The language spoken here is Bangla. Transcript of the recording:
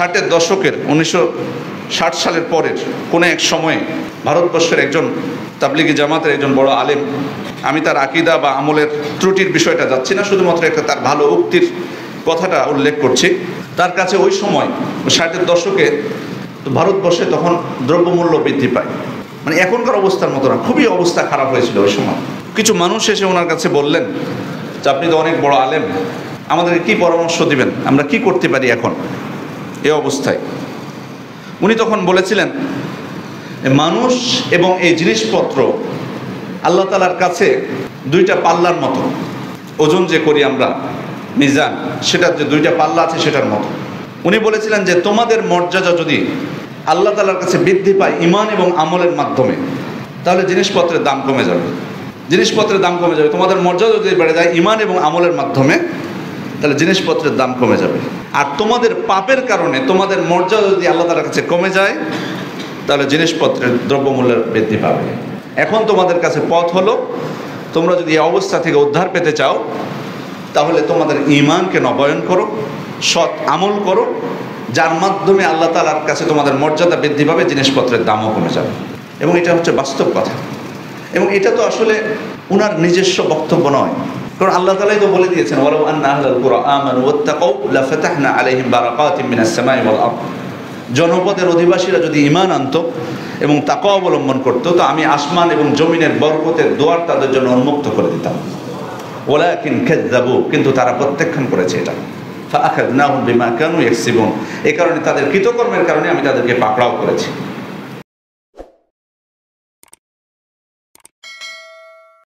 ষাটের দশকের 1960 সালের পরের কোনো এক সময়ে ভারতবর্ষের একজন তাবলিগি জামাতের একজন বড় আলেম, আমি তার আকীদা বা আমলের ত্রুটির বিষয়টা যাচ্ছি না, শুধুমাত্র একটা তার ভালো উক্তির কথাটা উল্লেখ করছি। তার কাছে ওই সময় 60-এর দশকে ভারতবর্ষে তখন দ্রব্যমূল্য বৃদ্ধি পায়, মানে এখনকার অবস্থার মতো না, খুবই অবস্থা খারাপ হয়েছিল ওই সময়। কিছু মানুষ এসে ওনার কাছে বললেন যে আপনি তো অনেক বড় আলেম, আমাদের কি পরামর্শ দিবেন, আমরা কি করতে পারি এখন এই অবস্থায়। উনি তখন বলেছিলেন মানুষ এবং এই জিনিসপত্র আল্লাহ তাআলার কাছে দুইটা পাল্লার মতো, ওজন যে করি আমরা মিজান, সেটার যে দুইটা পাল্লা আছে সেটার মতো। উনি বলেছিলেন যে তোমাদের মর্যাদা যদি আল্লাহ তাআলার কাছে বৃদ্ধি পায় ঈমান এবং আমলের মাধ্যমে, তাহলে জিনিসপত্রের দাম কমে যাবে। জিনিসপত্রের দাম কমে যাবে, তোমাদের মর্যাদা যদি বেড়ে যায় ঈমান এবং আমলের মাধ্যমে, তাহলে জিনিসপত্রের দাম কমে যাবে। আর তোমাদের পাপের কারণে তোমাদের মর্যাদা যদি আল্লাহ তাআলার কাছে কমে যায়, তাহলে জিনিসপত্রের দ্রব্যমূল্য বৃদ্ধি পাবে। এখন তোমাদের কাছে পথ হলো, তোমরা যদি এই অবস্থা থেকে উদ্ধার পেতে চাও, তাহলে তোমাদের ঈমানকে নবায়ন করো, সৎ আমল করো, যার মাধ্যমে আল্লাহ তাআলার কাছে তোমাদের মর্যাদা বৃদ্ধি পাবে, জিনিসপত্রের দামও কমে যাবে। এবং এটা হচ্ছে বাস্তব কথা। এবং এটা তো আসলে ওনার নিজস্ব বক্তব্য নয়, কারণ আল্লাহ তাআলাই তো বলে দিয়েছেন ওয়ালাউ আন্না আহলাল কুরআ আমানু ওয়াত্তাকাউ লাফাতাহনা আলাইহিম বারাকাতিম মিনাস সামাই ওয়াল আরদ। জনপদের অধিবাসীরা যদি ঈমান আনতো এবং তাকওয়া অবলম্বন করতো, তো আমি আসমান এবং জমিনের বরকতের দুয়ার তাদের জন্য উন্মুক্ত করে দিতাম। ওয়ালাকিন কাযযাবু, কিন্তু তারা প্রত্যাখ্যান করেছে এটা। ফাআখাযনাহুম বিমা কানু ইয়াকসিবুন, এই কারণে তাদের কৃতকর্মের কারণে আমি তাদেরকে পাকড়াও করেছি।